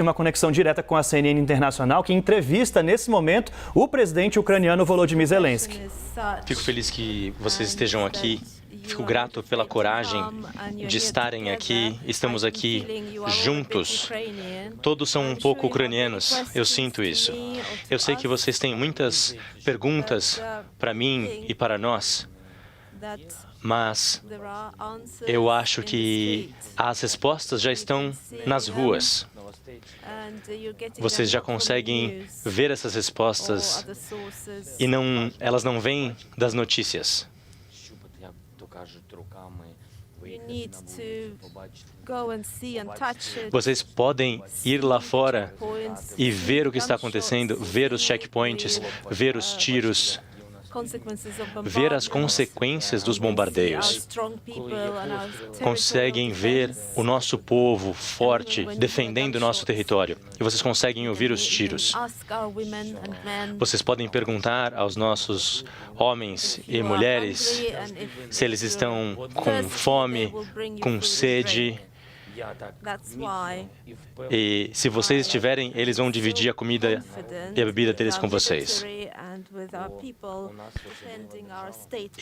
Uma conexão direta com a CNN Internacional, que entrevista nesse momento o presidente ucraniano Volodymyr Zelensky. Fico feliz que vocês estejam aqui. Fico grato pela coragem de estarem aqui. Estamos aqui juntos. Todos são um pouco ucranianos. Eu sinto isso. Eu sei que vocês têm muitas perguntas para mim e para nós, mas eu acho que as respostas já estão nas ruas. Vocês já conseguem ver essas respostas e elas não vêm das notícias. Vocês podem ir lá fora e ver o que está acontecendo, ver os checkpoints, ver os tiros, ver as consequências dos bombardeios. Conseguem ver o nosso povo forte, defendendo o nosso território. E vocês conseguem ouvir os tiros. Vocês podem perguntar aos nossos homens e mulheres se eles estão com fome, com sede. E se vocês estiverem, eles vão dividir a comida e a bebida deles com vocês.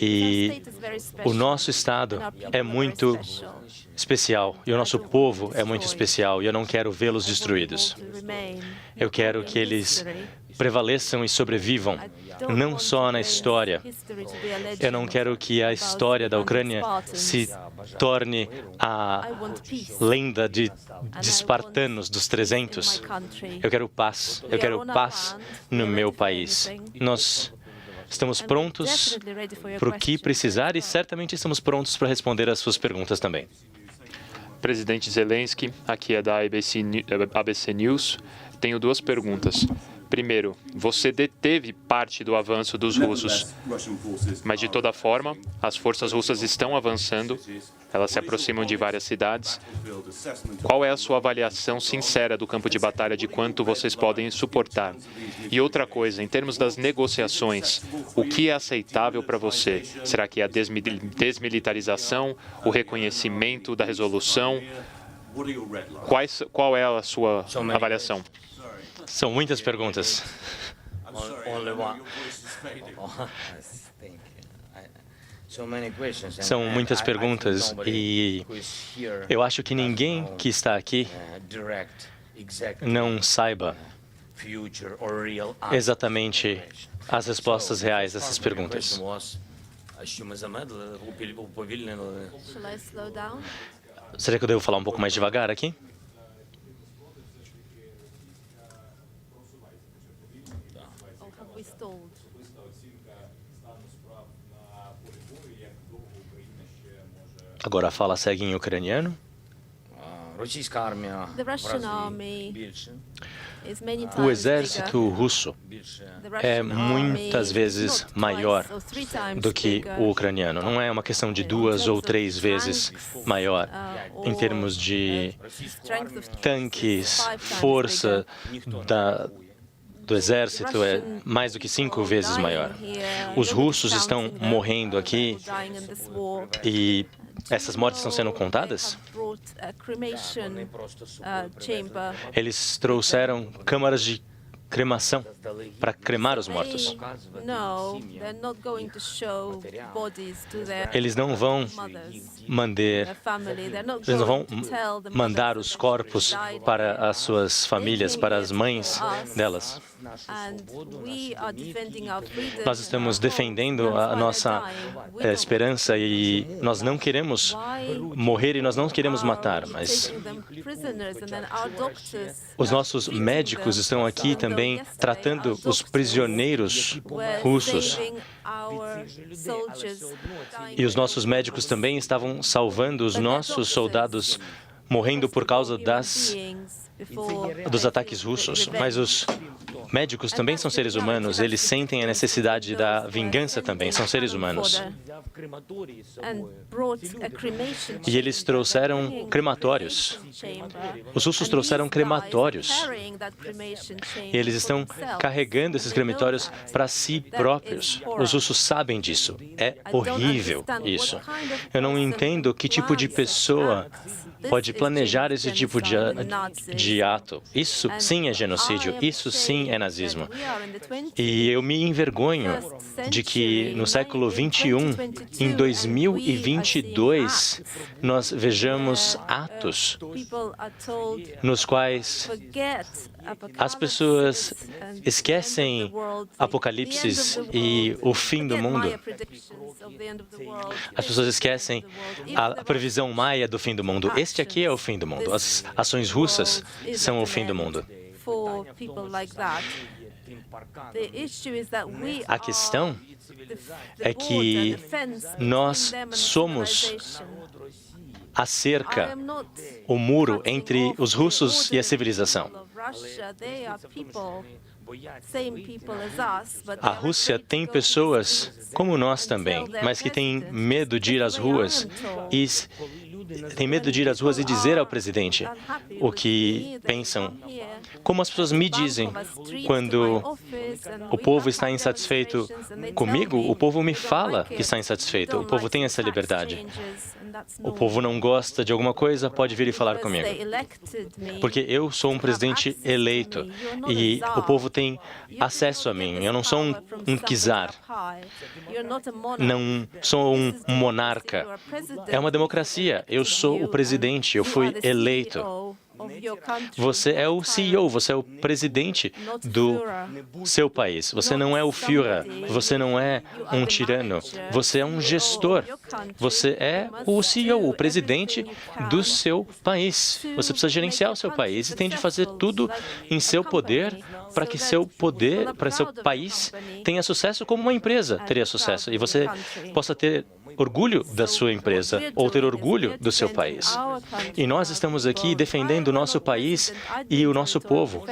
E o nosso Estado é muito especial, e o nosso povo é muito especial, e eu não quero vê-los destruídos. Eu quero que eles prevaleçam e sobrevivam, não só na história. Eu não quero que a história da Ucrânia se torne a lenda de espartanos dos 300. Eu quero paz no meu país. Nós estamos prontos para o que precisar e certamente estamos prontos para responder às suas perguntas também. Presidente Zelensky, aqui é da ABC News. Tenho duas perguntas. Primeiro, você deteve parte do avanço dos russos, mas de toda forma, as forças russas estão avançando, elas se aproximam de várias cidades. Qual é a sua avaliação sincera do campo de batalha, de quanto vocês podem suportar? E outra coisa, em termos das negociações, o que é aceitável para você? Será que é a desmilitarização, o reconhecimento da resolução? Qual é a sua avaliação? São muitas perguntas. São muitas perguntas e eu acho que ninguém que está aqui não saiba exatamente as respostas reais dessas perguntas. Será que eu devo falar um pouco mais devagar aqui? Agora a fala segue em ucraniano. O exército russo é muitas vezes maior do que o ucraniano. Não é uma questão de 2 ou 3 vezes maior em termos de tanques, força do exército é mais do que 5 vezes maior. Os russos estão morrendo aqui e essas mortes estão sendo contadas? Eles trouxeram câmaras de cremação para cremar os mortos. Eles não vão mandar os corpos para as suas famílias, para as mães delas. Nós estamos defendendo a nossa esperança e nós não queremos morrer e nós não queremos matar, mas os nossos médicos estão aqui também tratando os prisioneiros russos. E os nossos médicos também estavam salvando os nossos soldados morrendo por causa dos ataques russos. Mas os médicos também são seres humanos, eles sentem a necessidade da vingança também, são seres humanos. E eles trouxeram crematórios. Os russos trouxeram crematórios. E eles estão carregando esses crematórios para si próprios. Os russos sabem disso. É horrível isso. Eu não entendo que tipo de pessoa pode planejar esse tipo de ato. Isso sim é genocídio, isso sim é nazismo. E eu me envergonho de que no século XXI, em 2022, nós vejamos atos nos quais as pessoas esquecem Apocalipse e o fim do mundo. As pessoas esquecem a previsão maia do fim do mundo. Este aqui é o fim do mundo. As ações russas são o fim do mundo. A questão é que nós somos a cerca, o muro entre os russos e a civilização. A Rússia tem pessoas como nós também, mas que têm medo de ir às ruas e dizer ao presidente o que pensam. Como as pessoas me dizem, quando o povo está insatisfeito comigo, o povo me fala que está insatisfeito. O povo tem essa liberdade. O povo não gosta de alguma coisa, pode vir e falar comigo. Porque eu sou um presidente eleito e o povo tem acesso a mim. Eu não sou um czar. Não sou um monarca. É uma democracia. Eu sou o presidente, eu fui eleito. Você é o CEO, você é o presidente do seu país. Você não é o Führer, você não é um tirano, você é um gestor. Você é o CEO, o presidente do seu país. Você precisa gerenciar o seu país e tem de fazer tudo em seu poder para que seu país tenha sucesso como uma empresa teria sucesso. E você possa ter orgulho da sua empresa ou ter orgulho do seu país. E nós estamos aqui defendendo o nosso país e o nosso povo.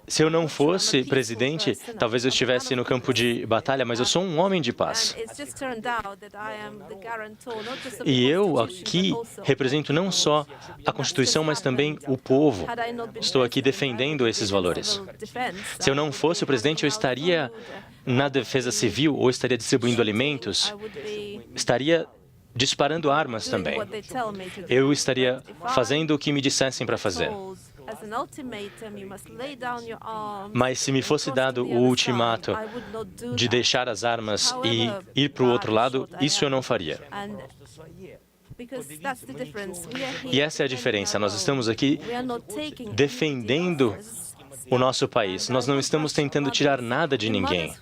Se eu não fosse presidente, talvez eu estivesse no campo de batalha, mas eu sou um homem de paz. E eu aqui represento não só a Constituição, mas também o povo. Estou aqui defendendo esses valores. Se eu não fosse o presidente, eu estaria na defesa civil ou estaria distribuindo alimentos, estaria disparando armas também. Eu estaria fazendo o que me dissessem para fazer. Mas se me fosse dado o ultimato de deixar as armas e ir para o outro lado, isso eu não faria. E essa é a diferença. Nós estamos aqui defendendo o nosso país. Nós não estamos tentando tirar nada de ninguém.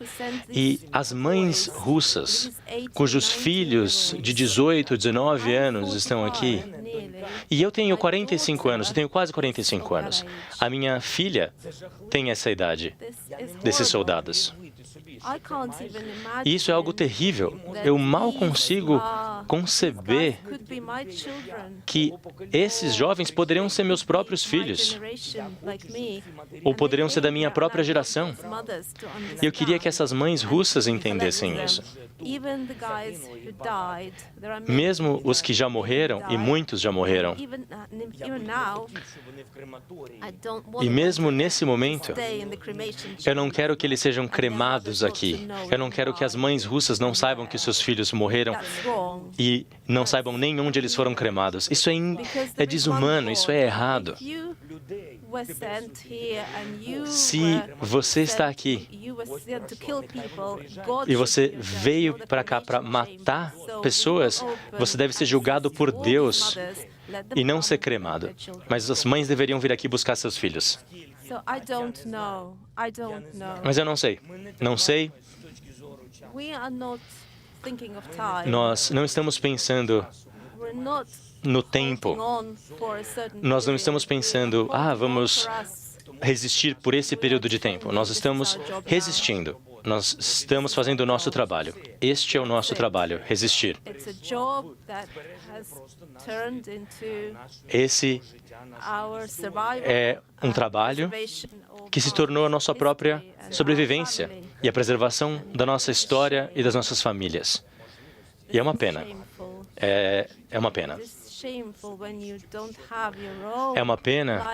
E as mães russas, cujos filhos de 18, 19 anos estão aqui, e eu tenho 45 anos, eu tenho quase 45 anos. A minha filha tem essa idade desses soldados. E isso é algo terrível. Eu mal consigo conceber que esses jovens poderiam ser meus próprios filhos, ou poderiam ser da minha própria geração. E eu queria que essas mães russas entendessem isso. Mesmo os que já morreram, e muitos já morreram, e mesmo nesse momento, eu não quero que eles sejam cremados aqui. Eu não quero que as mães russas não saibam que seus filhos morreram e não saibam nem onde eles foram cremados. Isso é desumano, isso é errado. Se você está aqui e você veio para cá para matar pessoas, você deve ser julgado por Deus e não ser cremado. Mas as mães deveriam vir aqui buscar seus filhos. Mas eu não sei. Não sei. Nós não estamos pensando no tempo. Nós não estamos pensando, vamos resistir por esse período de tempo. Nós estamos resistindo. Nós estamos fazendo o nosso trabalho. Este é o nosso trabalho, resistir. Esse é um trabalho que se tornou a nossa própria sobrevivência e a preservação da nossa história e das nossas famílias. E é uma pena. É uma pena. É uma pena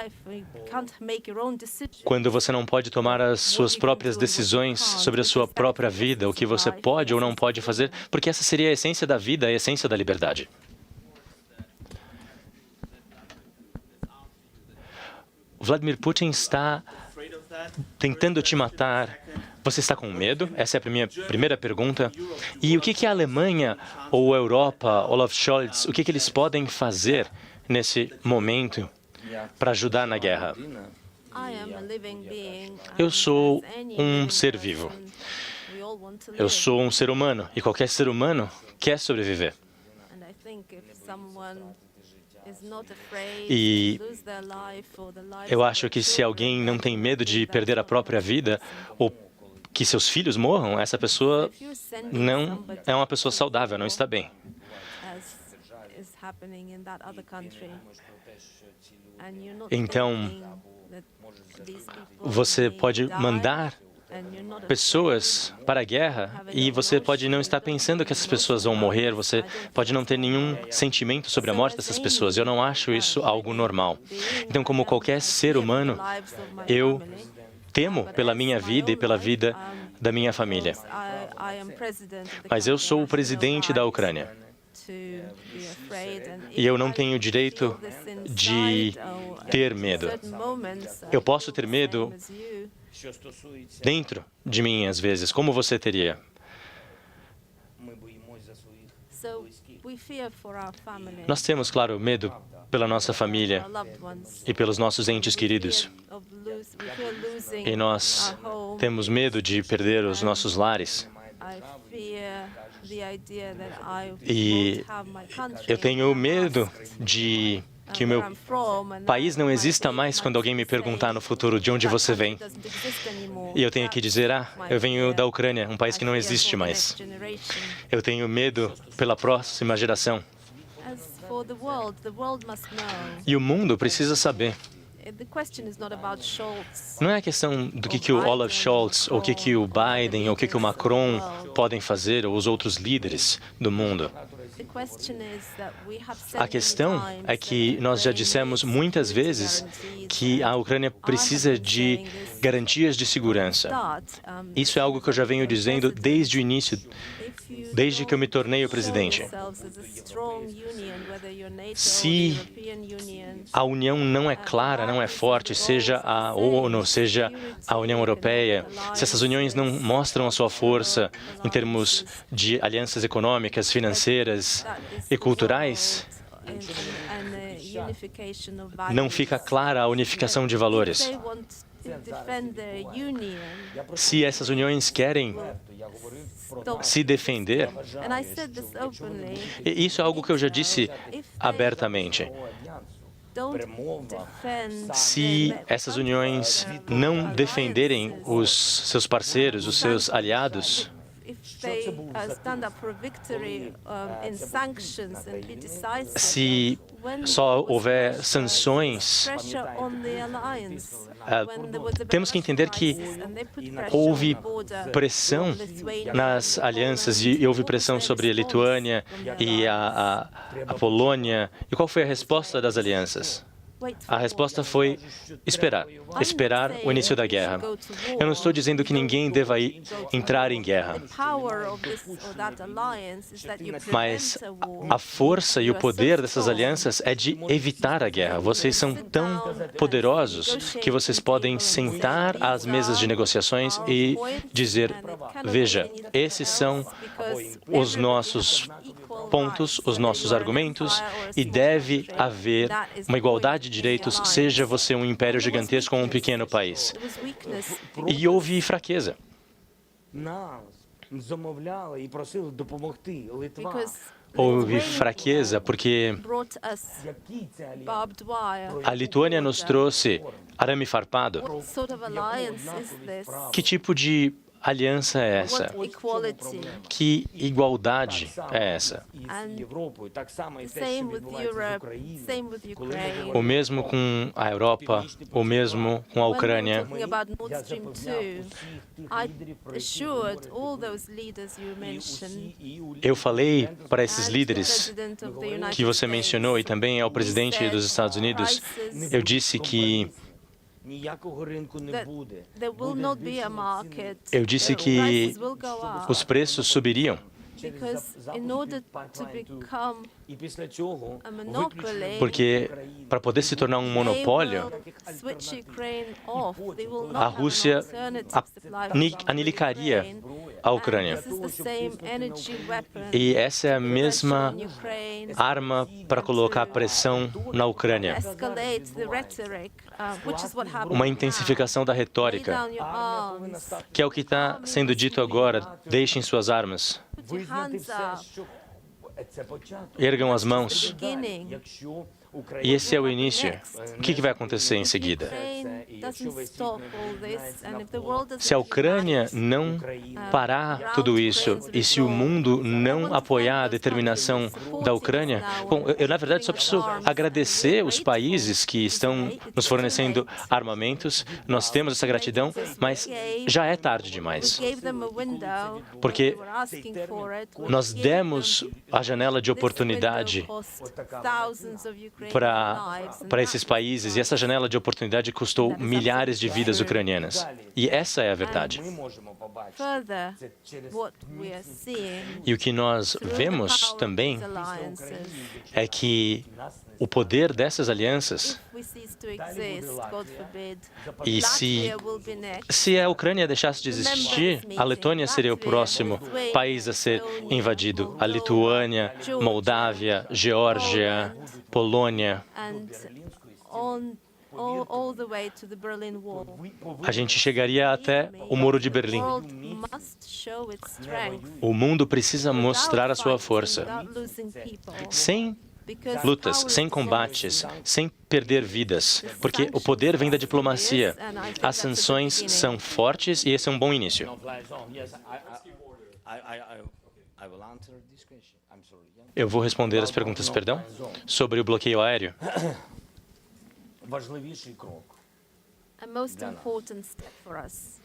quando você não pode tomar as suas próprias decisões sobre a sua própria vida, o que você pode ou não pode fazer, porque essa seria a essência da vida, a essência da liberdade. Vladimir Putin está tentando te matar. Você está com medo? Essa é a minha primeira pergunta. E o que a Alemanha ou a Europa, Olaf Scholz, o que eles podem fazer nesse momento para ajudar na guerra? Eu sou um ser vivo. Eu sou um ser humano e qualquer ser humano quer sobreviver. E eu acho que se alguém não tem medo de perder a própria vida ou que seus filhos morram, essa pessoa não é uma pessoa saudável, não está bem. Então, você pode mandar pessoas para a guerra e você pode não estar pensando que essas pessoas vão morrer, você pode não ter nenhum sentimento sobre a morte dessas pessoas. Eu não acho isso algo normal. Então, como qualquer ser humano, eu temo pela minha vida e pela vida da minha família. Mas eu sou o presidente da Ucrânia. E eu não tenho o direito de ter medo. Eu posso ter medo dentro de mim, às vezes, como você teria. Nós temos, claro, medo pela nossa família e pelos nossos entes queridos. E nós temos medo de perder os nossos lares. E eu tenho medo de que o meu país não exista mais quando alguém me perguntar no futuro de onde você vem. E eu tenho que dizer, eu venho da Ucrânia, um país que não existe mais. Eu tenho medo pela próxima geração. E o mundo precisa saber. Não é a questão do que o Olaf Scholz, ou o que o Biden, ou o que o Macron podem fazer, ou os outros líderes do mundo. A questão é que nós já dissemos muitas vezes que a Ucrânia precisa de garantias de segurança. Isso é algo que eu já venho dizendo desde o início, desde que eu me tornei o presidente. Se a União não é clara, não é forte, seja a ONU, seja a União Europeia, se essas uniões não mostram a sua força em termos de alianças econômicas, financeiras e culturais, não fica clara a unificação de valores. Se essas uniões querem se defender, e isso é algo que eu já disse abertamente, se essas uniões não defenderem os seus parceiros, os seus aliados, se só houver sanções, temos que entender que houve pressão nas alianças e houve pressão sobre a Lituânia e a Polônia. E qual foi a resposta das alianças? A resposta foi esperar o início da guerra. Eu não estou dizendo que ninguém deva entrar em guerra, mas a força e o poder dessas alianças é de evitar a guerra. Vocês são tão poderosos que vocês podem sentar às mesas de negociações e dizer, veja, esses são os nossos pontos, os nossos argumentos, e deve haver uma igualdade de direitos, seja você um império gigantesco ou um pequeno país. E houve fraqueza. Houve fraqueza porque a Lituânia nos trouxe arame farpado. Que tipo de aliança é essa? What equality? Que igualdade é essa? And same with Europe, same with Ukraine. O mesmo com a Europa, o mesmo com a When we were Ucrânia. talking about Nord Stream 2, I assured all those leaders you mentioned, Eu falei para esses and the líderes President of the United que você mencionou e States, também ao presidente dos Estados Unidos, eu disse que that there will not be a market. eu disse que Prices will go up os preços subiriam, because in order to become a monopoly, porque para poder se tornar um monopólio, they will switch Ukraine off. They will not a have an Rússia alternative supply of anilicaria Ukraine. a Ucrânia. This is the same energy weapon E essa é a mesma in Ukraine. arma para colocar pressão na Ucrânia. Escalate the rhetoric, which is what happened Uma now. intensificação da Lay retórica, down your arms, que é o que está sendo dito agora. Deixem suas armas, put your hands up. ergam as mãos. Beginning. E esse é o início. O que vai acontecer em seguida? Ukraine doesn't stop all this, and if the world doesn't Se a Ucrânia não parar tudo isso e se o mundo não apoiar a determinação da Ucrânia, bom, eu na verdade só preciso agradecer os países que estão nos fornecendo armamentos. Nós temos essa gratidão, mas já é tarde demais, gave them a window porque they were asking for it. nós We gave demos them a janela de this window oportunidade cost thousands of Ukrainian lives, and para esses países, e essa janela de oportunidade custou milhares de vidas ucranianas. E essa é a verdade. further, what we are seeing E o que nós vemos também these alliances, é que o poder dessas alianças, if we cease to exist, God forbid, e Latvia will be next. se a Ucrânia deixasse de existir, a Letônia seria o próximo país a ser invadido. A Lituânia, Moldávia, Geórgia, Polônia. And all the way to the Berlin Wall. A gente chegaria até o Muro de The Berlim. world must show its strength O mundo precisa mostrar a without sua fighting, força, without losing people. sem Because lutas, power sem is combates, sem perder vidas, porque o poder vem da diplomacia. As sanções são fortes e esse é um bom início. Eu vou responder as perguntas, perdão, sobre o bloqueio aéreo. a most important step for us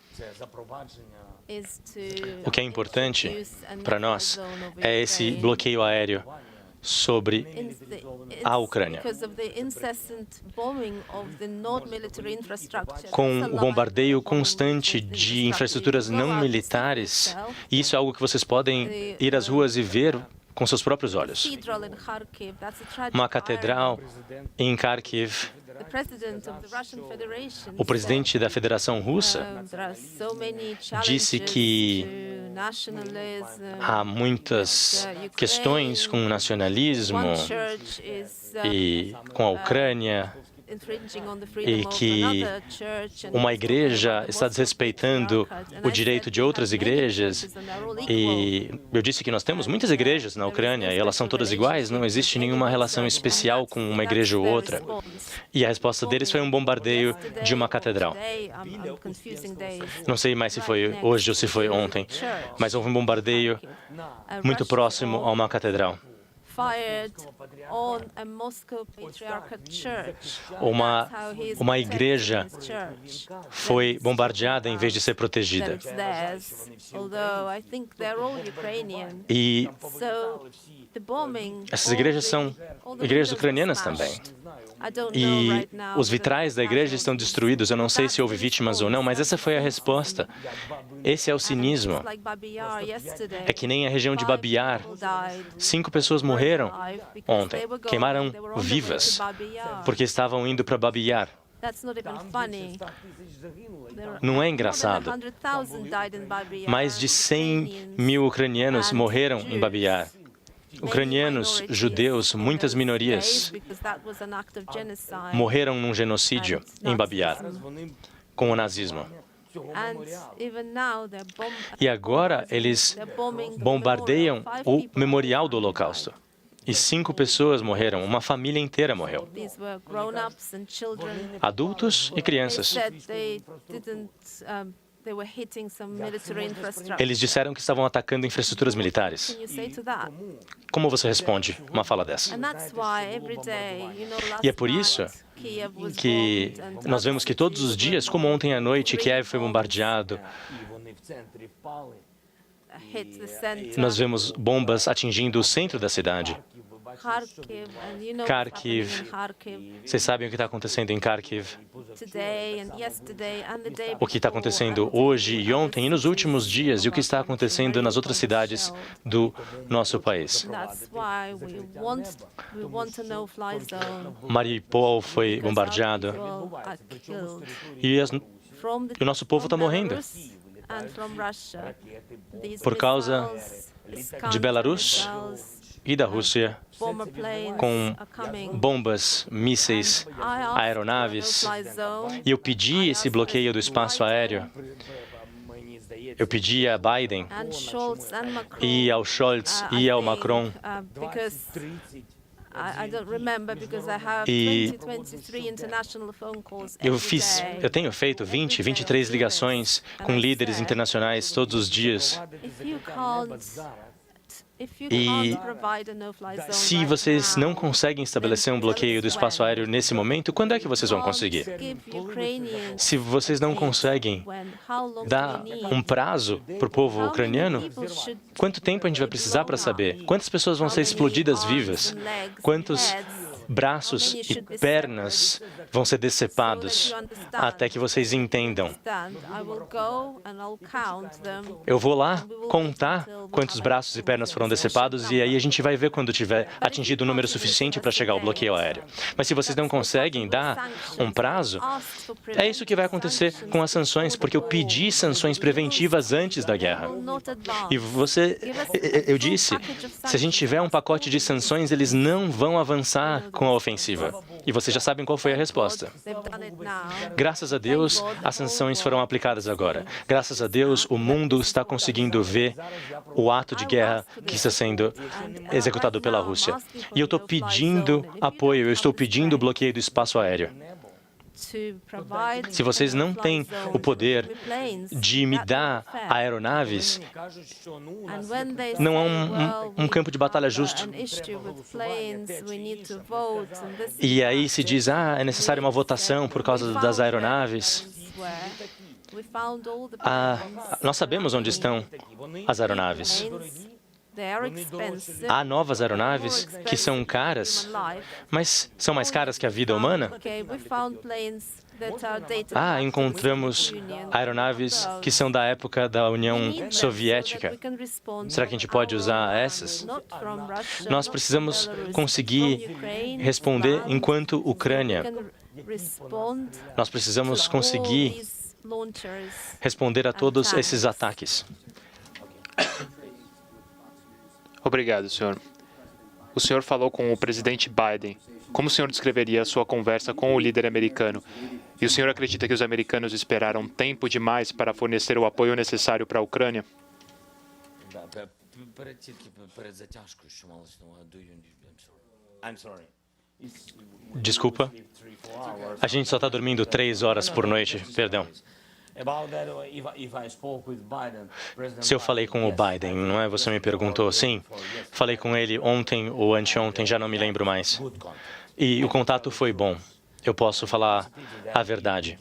is to O que é importante introduce a para neutral nós zone over é esse Ukraine. bloqueio aéreo sobre a Ucrânia, Because of the incessant bombing of the non-military infrastructure. com That's o aligned bombardeio with the constante de infraestruturas Go não out and see militares. for yourself. E isso é algo que vocês podem ir às ruas e ver com seus próprios olhos. Cathedral in Kharkiv, that's a tragic Uma catedral em Kharkiv. irony. The president of the Russian Federation O presidente da Federação Russa there are so many disse challenges que to nationalism. há muitas questões com o nacionalismo One church is e com a Ucrânia, infringing on the e freedom of que another church, and uma it's igreja talking about está the desrespeitando Moscow o Patriarchate. direito And de I outras said, many igrejas. churches and they're all equal. E eu disse que nós temos muitas igrejas na Ucrânia e elas são todas iguais, não existe nenhuma relação especial com uma igreja ou outra. E a resposta deles foi um bombardeio de uma catedral. Não sei mais se foi hoje ou se foi ontem, mas houve um bombardeio muito próximo a uma catedral. Fired on a Moscow Patriarchate church. Uma That's how he is igreja protecting his church. foi bombardeada em vez de ser That protegida. it's theirs, although I think they're all Ukrainian. E So the bombing, essas igrejas são igrejas ucranianas também. E os vitrais da igreja estão destruídos. Eu não sei se houve vítimas ou não, mas essa foi a resposta. Esse é o cinismo. É que nem a região de Babi Yar. 5 pessoas morreram ontem, queimaram vivas, porque estavam indo para Babi Yar. Não é engraçado. Mais de 100 mil ucranianos morreram em Babi Yar. Ucranianos, judeus, muitas minorias morreram num genocídio em Babi Yar com o nazismo. E agora eles bombardeiam o memorial do Holocausto. E 5 pessoas morreram, uma família inteira morreu. Adultos e crianças. they were hitting some military infrastructure. Eles disseram que estavam atacando infraestruturas militares. Can you say to that? Como você responde uma fala dessa? And that's why every day, last E é por isso night, Kiev was que bombed and nós vemos que todos os dias, como ontem à noite, Kiev foi bombardeado, hit the center. nós vemos bombas atingindo o centro da cidade. Kharkiv, and you know Kharkiv. what's happening in Kharkiv Vocês sabem o que está acontecendo em Kharkiv? today and yesterday and the day O que está before, acontecendo and hoje e ontem e nos últimos dias e o que está acontecendo nas outras cidades do nosso país. that's why we want a no-fly zone. Mariupol foi bombardeado People are killed. e From the- o nosso povo está from morrendo. Belarus and from Russia. These Por causa missiles, de Belarus missiles, e da Rússia, bomber planes com are coming. bombas, mísseis, I asked for a aeronaves. no-fly zone. E eu pedi esse bloqueio do espaço aéreo. Eu pedi a Biden And Scholz and Macron. e ao Scholz I e ao think, Macron. Because I don't remember because I have E 23 international phone calls Eu every day. tenho feito 23 ligações com líderes internacionais todos os dias. E se vocês não conseguem estabelecer um bloqueio do espaço aéreo nesse momento, quando é que vocês vão conseguir? Se vocês não conseguem dar um prazo para o povo ucraniano, quanto tempo a gente vai precisar para saber? Quantas pessoas vão ser explodidas vivas? Quantos braços e pernas vão ser decepados? Até que vocês entendam. Eu vou lá contar quantos braços e pernas foram decepados e aí a gente vai ver quando tiver atingido o número suficiente para chegar ao bloqueio aéreo. Mas se vocês não conseguem dar um prazo, é isso que vai acontecer com as sanções, porque eu pedi sanções preventivas antes da guerra. E eu disse, se a gente tiver um pacote de sanções, eles não vão avançar com a ofensiva. E vocês já sabem qual foi a resposta. Graças a Deus, as sanções foram aplicadas agora. Graças a Deus, o mundo está conseguindo ver o ato de guerra que está sendo executado pela Rússia. E eu estou pedindo apoio, eu estou pedindo o bloqueio do espaço aéreo. Se vocês não têm o poder de me dar aeronaves, não há um campo de batalha justo. E aí se diz, é necessária uma votação por causa das aeronaves. Nós sabemos onde estão as aeronaves. Há novas aeronaves que são caras, mas são mais caras que a vida humana. Encontramos aeronaves que são da época da União Soviética. Será que a gente pode usar essas? Nós precisamos conseguir responder enquanto Ucrânia. Nós precisamos conseguir responder a todos esses ataques. Obrigado, senhor. O senhor falou com o presidente Biden. Como o senhor descreveria a sua conversa com o líder americano? E o senhor acredita que os americanos esperaram tempo demais para fornecer o apoio necessário para a Ucrânia? Desculpa. A gente só está dormindo 3 horas por noite, perdão. Se eu falei com o Biden, não é? Você me perguntou. Sim, falei com ele ontem ou anteontem, já não me lembro mais. E o contato foi bom. Eu posso falar a verdade.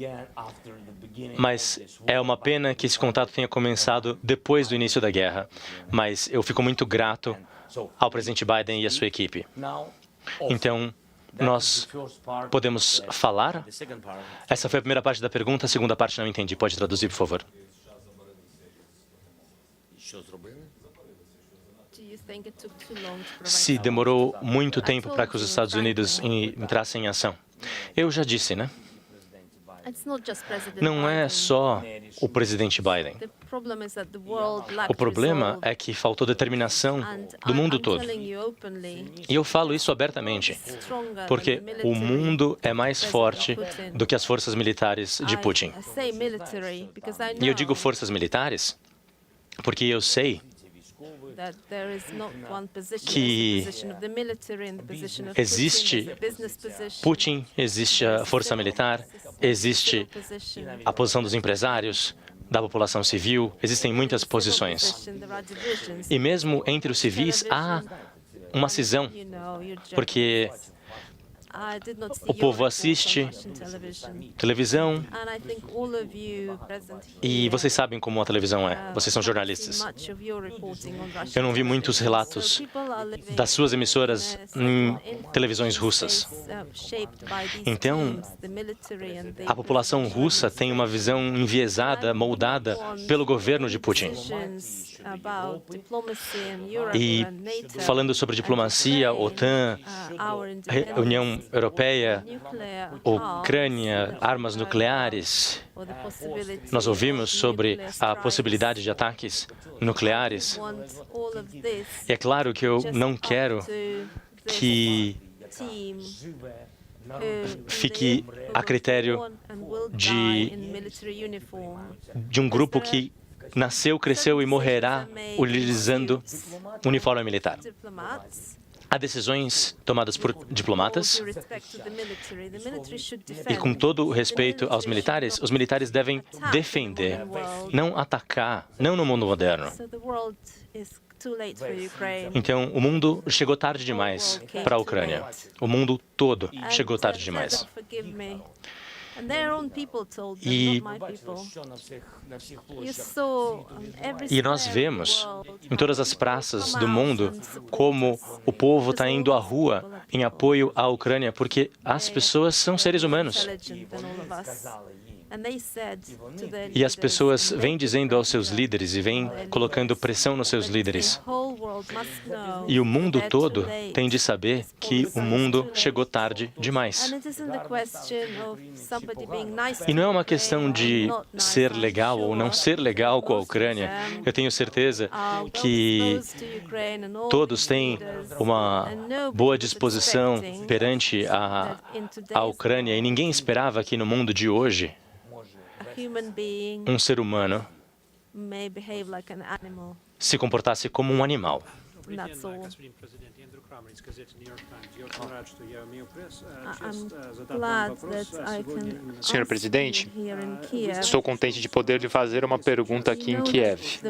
Mas é uma pena que esse contato tenha começado depois do início da guerra. Mas eu fico muito grato ao presidente Biden e à sua equipe. Então, nós podemos falar? Essa foi a primeira parte da pergunta, a segunda parte não entendi. Pode traduzir, por favor? Se demorou muito tempo para que os Estados Unidos entrassem em ação. Eu já disse, né? Não é só o presidente Biden. O problema é que faltou determinação do mundo todo. E eu falo isso abertamente, porque o mundo é mais forte do que as forças militares de Putin. E eu digo forças militares porque eu sei que existe Putin, existe a força militar, existe a posição dos empresários, da população civil, existem muitas posições. E mesmo entre os civis há uma cisão, porque o povo assiste televisão e vocês sabem como a televisão é. Vocês são jornalistas. Eu não vi muitos relatos das suas emissoras em televisões russas. Então, a população russa tem uma visão enviesada, moldada pelo governo de Putin. E falando sobre diplomacia, OTAN, União Europeia, Ucrânia, armas nucleares, nós ouvimos sobre a possibilidade de ataques nucleares. E é claro que eu não quero que fique a critério de um grupo que nasceu, cresceu e morrerá utilizando uniforme militar. Há decisões tomadas por diplomatas e, com todo o respeito aos militares, os militares devem defender, não atacar, não no mundo moderno. Então, o mundo chegou tarde demais para a Ucrânia. O mundo todo chegou tarde demais. E nós vemos em todas as praças do mundo como o povo está indo à rua em apoio à Ucrânia, porque as pessoas são seres humanos. E as pessoas vêm dizendo aos seus líderes e vêm colocando pressão nos seus líderes. E o mundo todo tem de saber que o mundo chegou tarde demais. E não é uma questão de ser legal ou não ser legal com a Ucrânia. Eu tenho certeza que todos têm uma boa disposição perante a Ucrânia e ninguém esperava que no mundo de hoje um ser humano se comportasse como um animal. Senhor presidente, estou contente de poder lhe fazer uma pergunta aqui em Kiev.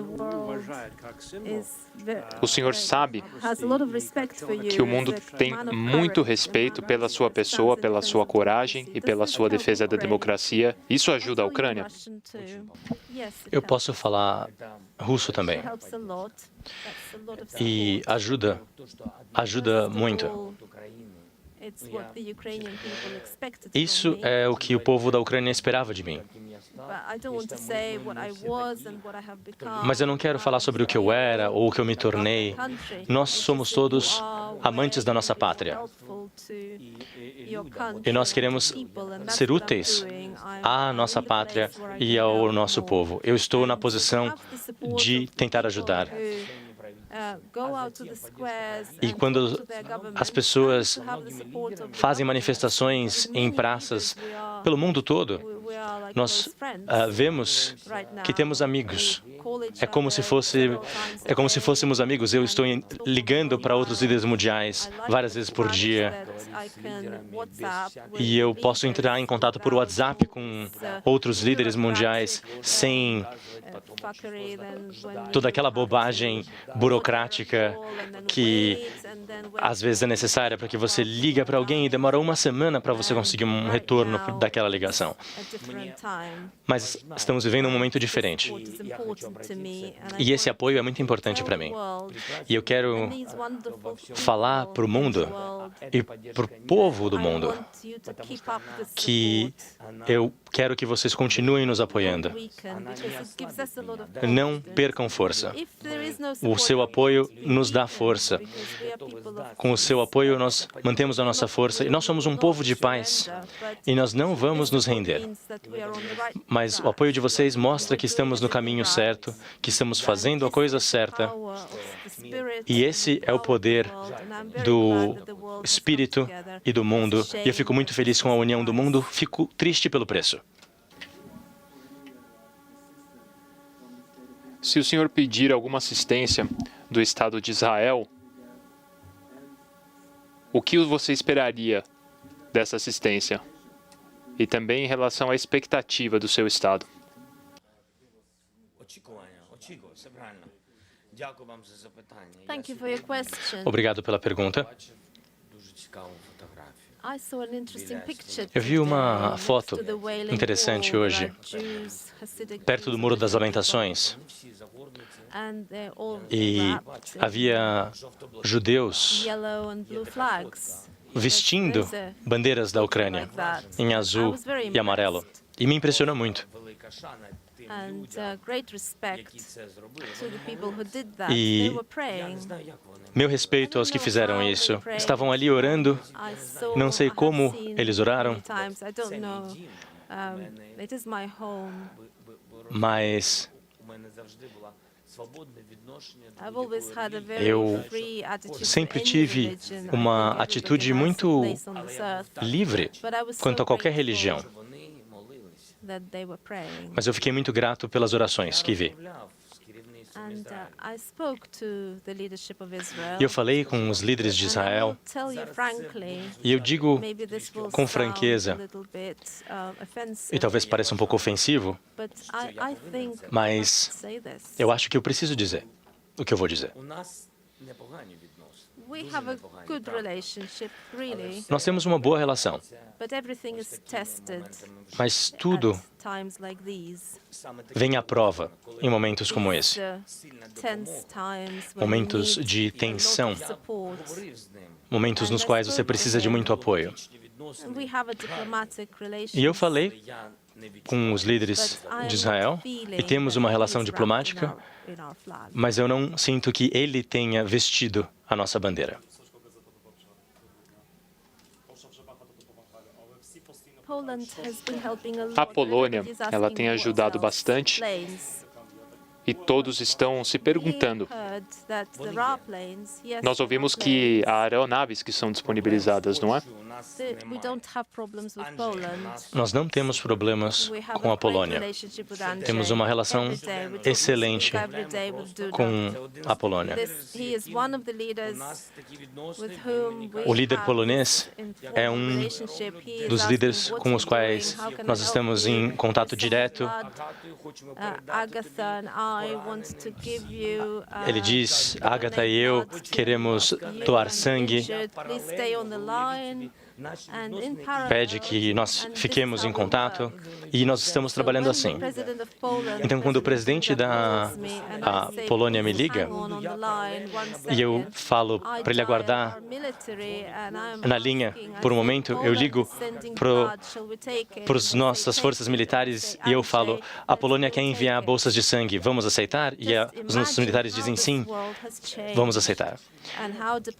O senhor sabe que o mundo tem muito respeito pela sua pessoa, pela sua coragem e pela sua defesa da democracia. Isso ajuda a Ucrânia? Eu posso falar russo também. E ajuda muito. Isso é o que o povo da Ucrânia esperava de mim. Mas eu não quero falar sobre o que eu era ou o que eu me tornei. Nós somos todos amantes da nossa pátria. E nós queremos ser úteis à nossa pátria e ao nosso povo. Eu estou na posição de tentar ajudar. E quando as pessoas fazem manifestações em praças pelo mundo todo, nós vemos que temos amigos. É como se fôssemos amigos. Eu estou ligando para outros líderes mundiais várias vezes por dia. E eu posso entrar em contato por WhatsApp com outros líderes mundiais sem toda aquela bobagem burocrática que às vezes é necessária para que você liga para alguém e demora uma semana para você conseguir um retorno daquela ligação. Mas estamos vivendo um momento diferente. E esse apoio é muito importante para mim. E eu quero falar para o mundo e para o povo do mundo que eu quero que vocês continuem nos apoiando. Não percam força. O seu apoio nos dá força. Com o seu apoio, nós mantemos a nossa força. E nós somos um povo de paz. E nós não vamos nos render. Mas o apoio de vocês mostra que estamos no caminho certo, que estamos fazendo a coisa certa. E esse é o poder do espírito e do mundo. E eu fico muito feliz com a união do mundo. Fico triste pelo preço. Se o senhor pedir alguma assistência do Estado de Israel, o que você esperaria dessa assistência? E também em relação à expectativa do seu Estado? Thank you for your question. Obrigado pela pergunta. I saw an interesting picture Eu vi uma today foto next to the Wailing interessante Wall, hoje, where Jews, Hasidic perto do Jews Muro and das Jews Lamentações, and they're all e wrapped in havia judeus yellow and blue flags. vestindo bandeiras da Ucrânia em azul e amarelo. E me impressionou muito. And great respect to the people who did that. E They were praying. meu respeito aos que fizeram isso. Estavam ali orando. I saw, Não sei I have como seen eles oraram, many times. I don't know. It is my home. mas I've always had a very eu free attitude to sempre any tive religion. uma I think atitude everybody has a muito place on this earth. livre But I was quanto so a qualquer grateful religião. that they were praying. Mas eu fiquei muito grato pelas orações que vi. And I spoke to the leadership of Israel. E eu falei com os líderes de And I Israel, will tell you frankly, e eu digo maybe this will com sound franqueza, a little bit, offensive, e talvez pareça um pouco ofensivo, but I think I mas must say this. eu acho que eu preciso dizer o que eu vou dizer. We have a good relationship, really, Nós temos uma boa relação, but everything is tested mas tudo at times like these. vem à prova em momentos como esse. Tense times when Momentos you need de a lot tensão, of support. momentos nos quais você precisa de muito apoio. And we have a diplomatic E eu relationship. falei com os líderes de Israel e temos uma relação diplomática, mas eu não sinto que ele tenha vestido a nossa bandeira. A Polônia, ela tem ajudado bastante e todos estão se perguntando. Nós ouvimos que há aeronaves que são disponibilizadas, não é? Nós não temos problemas com a Polônia. Temos uma relação excelente com a Polônia. O líder polonês é um dos líderes com os quais nós estamos em contato direto. Ele diz, Agatha e eu queremos doar sangue. Pede que nós fiquemos em contato e nós estamos trabalhando assim. Então, quando o presidente da Polônia me liga e eu falo para ele aguardar na linha por um momento, eu ligo para as nossas forças militares e eu falo, a Polônia quer enviar bolsas de sangue, vamos aceitar? E os nossos militares dizem sim, vamos aceitar.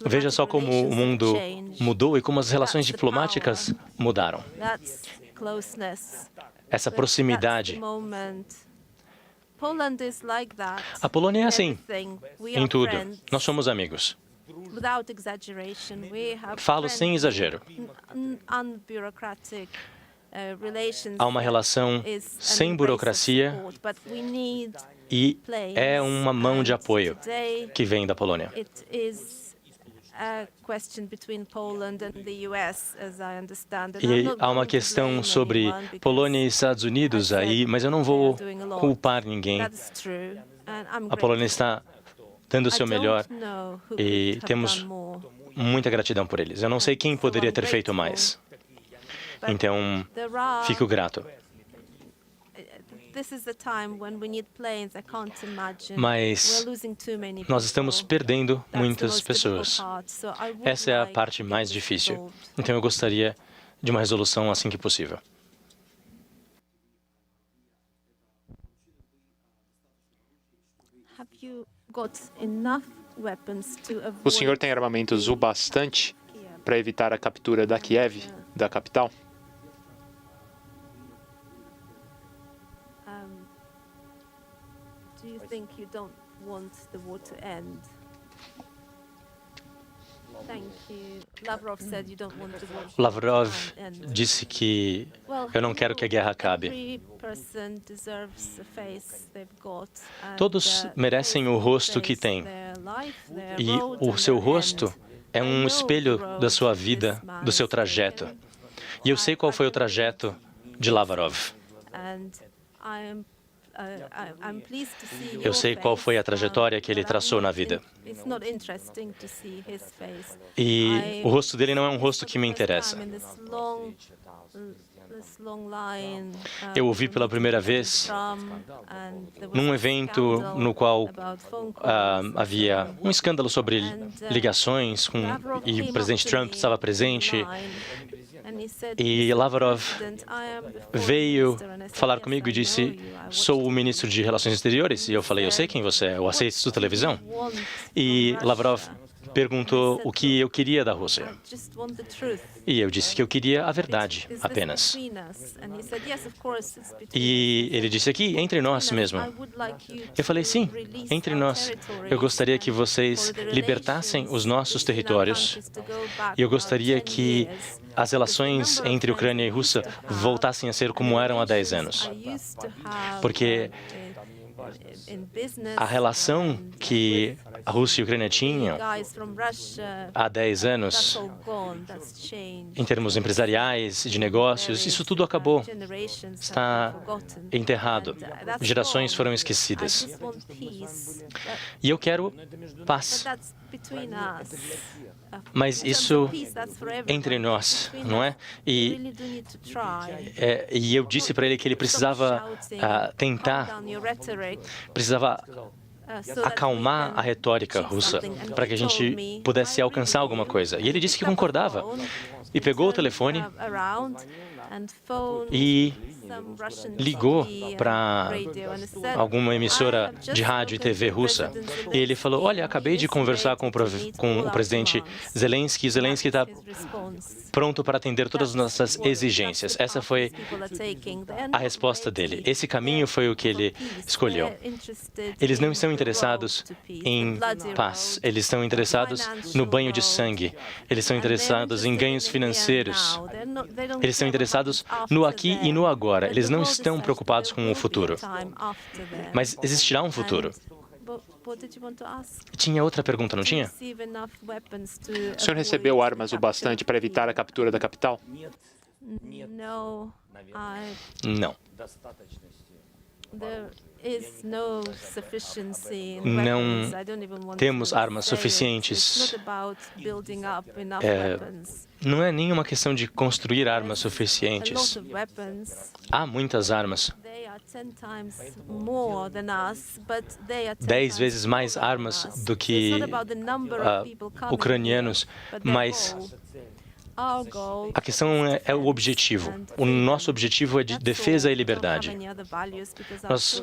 Veja só como o mundo mudou e como as relações diplomáticas mudaram. Essa proximidade. A Polônia é assim, em tudo. Nós somos amigos. Falo sem exagero. Há uma relação sem burocracia e é uma mão de apoio que vem da Polônia. E há uma questão sobre Polônia e Estados Unidos aí, mas eu não vou culpar ninguém. A Polônia está dando o seu melhor e temos muita gratidão por eles. Eu não sei quem poderia ter feito mais. Então, fico grato. Mas nós estamos perdendo muitas pessoas. Essa é a parte mais difícil. Então, eu gostaria de uma resolução assim que possível. O senhor tem armamentos o bastante para evitar a captura da Kiev, da capital? Lavrov disse que eu não quero que a guerra acabe. Todos merecem o rosto que têm. E o seu rosto é um espelho da sua vida, do seu trajeto. E eu sei qual foi o trajeto de Lavrov. Eu sei qual foi a trajetória que ele traçou na vida. E o rosto dele não é um rosto que me interessa. Eu o vi pela primeira vez num evento no qual havia um escândalo sobre ligações e o presidente Trump estava presente. E Lavrov veio falar comigo e disse, sou o ministro de Relações Exteriores. E eu falei, eu sei quem você é, eu assisto televisão. E Lavrov perguntou o que eu queria da Rússia. E eu disse que eu queria a verdade, apenas. E ele disse aqui, entre nós mesmo. Eu falei, sim, entre nós. Eu gostaria que vocês libertassem os nossos territórios. E eu gostaria que as relações entre Ucrânia e Rússia voltassem a ser como eram há 10 anos. Porque a relação que a Rússia e a Ucrânia tinham há 10 anos, em termos empresariais, de negócios, isso tudo acabou. Está enterrado. Gerações foram esquecidas. E eu quero paz. Mas isso entre nós, não é? E eu disse para ele que ele precisava tentar, precisava acalmar a retórica russa para que a gente pudesse alcançar alguma coisa. E ele disse que concordava. E pegou o telefone e ligou para alguma emissora de rádio e TV russa. E ele falou, olha, acabei de conversar com o presidente Zelensky. E Zelensky está pronto para atender todas as nossas exigências. Essa foi a resposta dele. Esse caminho foi o que ele escolheu. Eles não estão interessados em paz. Eles estão interessados no banho de sangue. Eles estão interessados em ganhos financeiros. Eles estão interessados no aqui e no agora. Eles não estão preocupados com o futuro. Mas existirá um futuro. Tinha outra pergunta, não tinha? O senhor recebeu armas o bastante para evitar a captura da capital? Não. Não temos armas suficientes. Não é nenhuma questão de construir armas suficientes. Há muitas armas. 10 vezes mais armas do que ucranianos, mas a questão é o objetivo. O nosso objetivo é de defesa e liberdade. Nós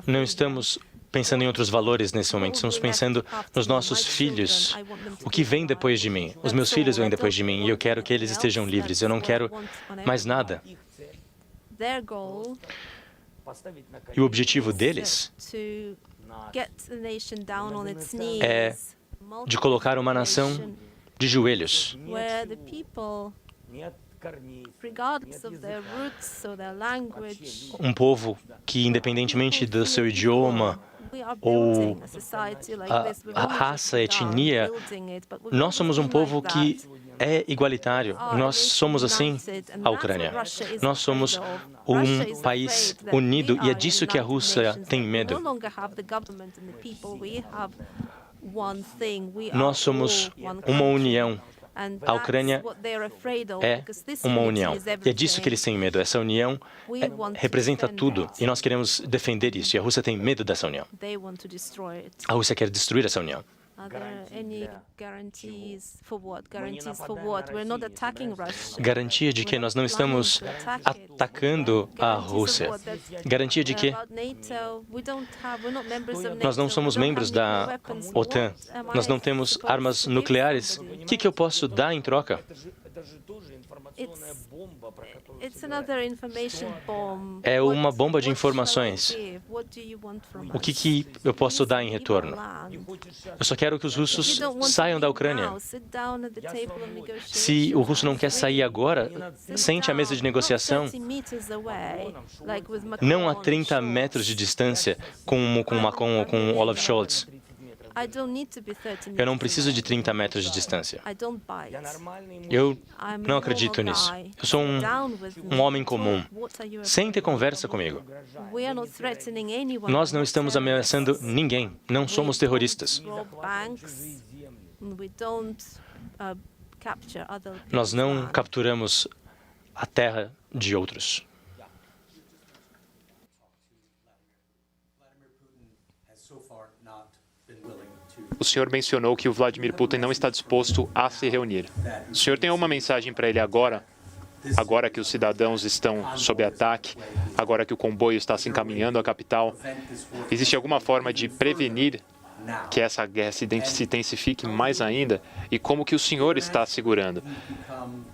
não estamos pensando em outros valores nesse momento, estamos pensando nos nossos filhos. O que vem depois de mim? Os meus filhos vêm depois de mim e eu quero que eles estejam livres. Eu não quero mais nada. E o objetivo deles é de colocar uma nação de joelhos. Um povo que, independentemente do seu idioma ou a raça, a etnia, nós somos um povo que é igualitário. Nós somos assim a Ucrânia. Nós somos um país unido e é disso que a Rússia tem medo. Nós somos uma união. A Ucrânia é uma união. E é disso que eles têm medo. Essa união representa tudo. E nós queremos defender isso. E a Rússia tem medo dessa união. A Rússia quer destruir essa união. Garantia de que nós não estamos atacando a Rússia. Garantia de que nós não somos membros da OTAN. Nós não temos armas nucleares. O que eu posso dar em troca? É uma bomba de informações. O que eu posso dar em retorno? Eu só quero que os russos saiam da Ucrânia. Se o russo não quer sair agora, sente à mesa de negociação. Não a 30 metros de distância com Macron ou com Olaf Scholz. I don't need to be 30 Eu não meters preciso away. de 30 metros de distância. I don't bite. Eu I'm a não acredito normal nisso. guy. Eu sou Sit down with me. homem comum. What are you Sente e afraid conversa comigo. of? We are not threatening anyone. Nós We're não not estamos terrorists. ameaçando ninguém. Não somos terroristas. We don't rob banks. We don't capture other Nós people's não land. capturamos a terra de outros. O senhor mencionou que o Vladimir Putin não está disposto a se reunir. O senhor tem uma mensagem para ele agora? Agora que os cidadãos estão sob ataque, agora que o comboio está se encaminhando à capital, existe alguma forma de prevenir que essa guerra se intensifique mais ainda? E como que o senhor está segurando?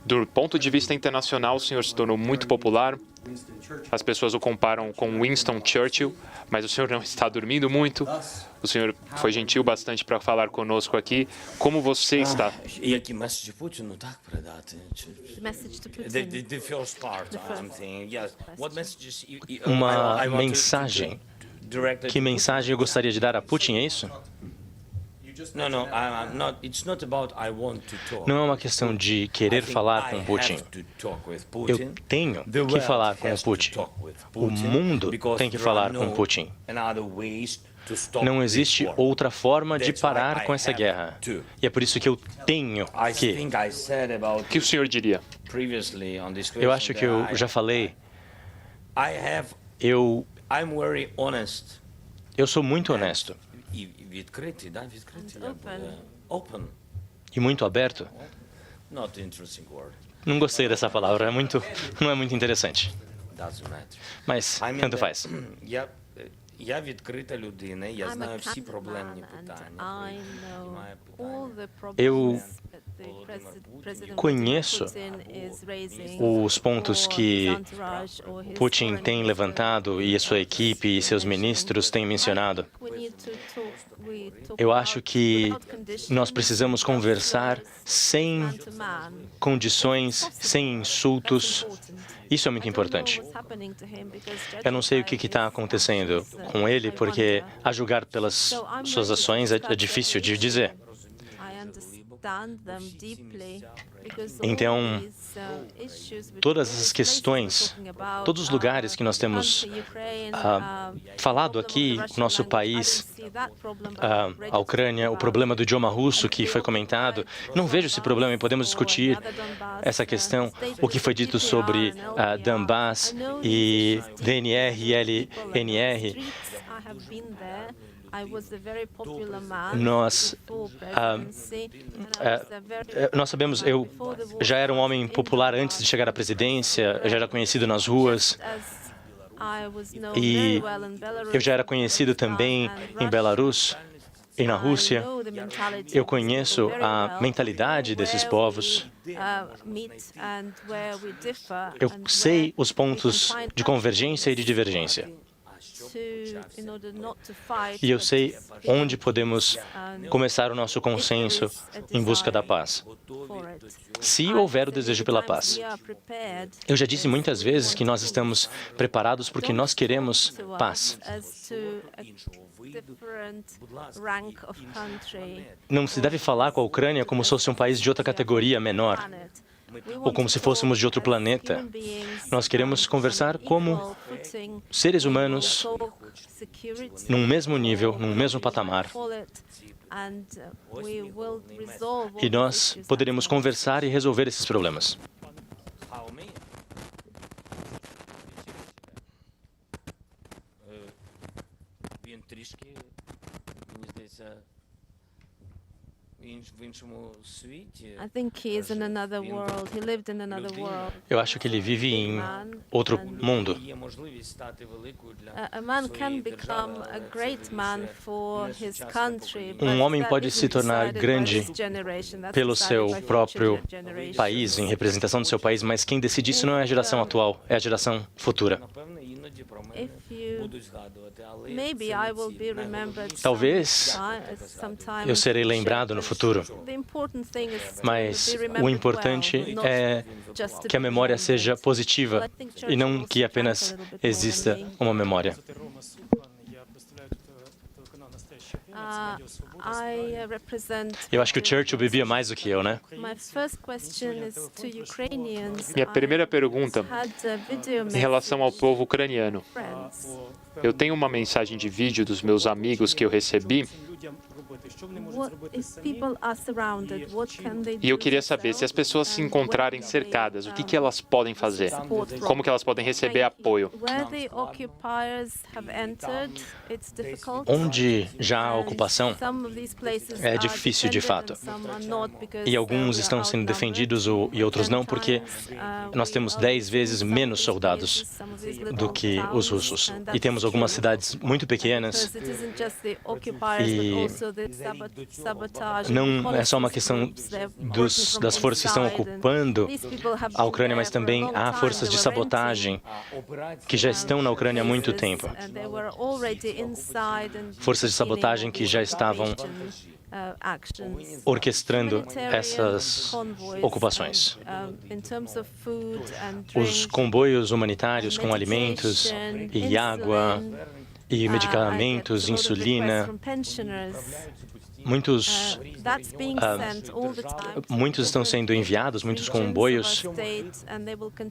Do ponto de vista internacional, o senhor se tornou muito popular. As pessoas o comparam com Winston Churchill, mas o senhor não está dormindo muito. O senhor foi gentil bastante para falar conosco aqui. Como você está? Які меседжі Путіну так передати? The message to Putin. The first part, I'm saying, yes. What messages Uma I want to mensagem. direct it Que to mensagem eu gostaria de dar a Putin, é isso? No, I'm not. It's not about I want to talk. Não é uma questão de querer falar com Putin. Eu tenho que falar com o Putin. O mundo tem que falar com Putin. Não existe outra forma de parar com essa guerra. E é por isso que eu tenho que. O que o senhor diria? Eu acho que eu já falei. Eu sou muito honesto Відкритий, да, відкритий. Open. e muito aberto. Not interesting word. Não gostei dessa palavra, não é muito interessante. Doesn't matter. Mas I mean tanto that- faz. Я відкрита людина, я I'm a знаю всі kind проблемні man and питання. I І know маю all питання. the Eu problems that the President conheço Putin is raising os pontos or que his entourage or his Putin foreign tem minister levantado e a sua equipe e seus ministros têm mencionado. We need to we talk Eu about acho que without conditions, nós precisamos conversar sem man to man. condições, sem insultos. Isso é muito importante. Eu não sei o que está acontecendo com ele, porque a julgar pelas suas ações é difícil de dizer. Então, todas essas questões, todos os lugares que nós temos falado aqui, nosso país, a Ucrânia, o problema do idioma russo que foi comentado, não vejo esse problema e podemos discutir essa questão, o que foi dito sobre Donbass e DNR e LNR. Nós sabemos, eu já era um homem popular antes de chegar à presidência, eu já era conhecido nas ruas e eu já era conhecido também em Belarus e na Rússia. Eu conheço a mentalidade desses povos. Eu sei os pontos de convergência e de divergência. E eu sei onde podemos começar o nosso consenso em busca da paz, se houver o desejo pela paz. Eu já disse muitas vezes que nós estamos preparados porque nós queremos paz. Não se deve falar com a Ucrânia como se fosse um país de outra categoria menor, ou como se fôssemos de outro planeta. Nós queremos conversar como seres humanos, num mesmo nível, num mesmo patamar. E nós poderemos conversar e resolver esses problemas. Він трішки, мені здається, в іншому світі. I think he is in another world. He lived in another world. Eu acho que ele vive em outro mundo. Є можливість стати великою для A man can become a great man for his country. Homem pode se tornar grande pelo seu próprio país, em representação do seu país, mas quem decide isso não é a geração atual, é a geração futura. напевне іноді про мене If you, будуть згадувати, але maybe I will be remembered Talvez sometime. eu serei lembrado no futuro, The important thing is to mas be o remembered importante well, not é just to que a be memória remembered. seja positiva e não que apenas exista uma memória. Eu acho que o Churchill bebia mais do que eu, né? Minha primeira pergunta em relação ao povo ucraniano. Eu tenho uma mensagem de vídeo dos meus amigos que eu recebi e eu queria saber, se as pessoas se encontrarem cercadas, o que elas podem fazer? Como que elas podem receber apoio? Onde já há ocupação, é difícil de fato. E alguns estão sendo defendidos e outros não, porque nós temos 10 vezes menos soldados do que os russos. E temos algumas cidades muito pequenas e não é só uma questão das forças que estão ocupando a Ucrânia, mas também há forças de sabotagem que já estão na Ucrânia há muito tempo. Forças de sabotagem que já estavam orquestrando essas ocupações. Os comboios humanitários com alimentos e água e medicamentos, insulina, muitos estão sendo enviados, muitos comboios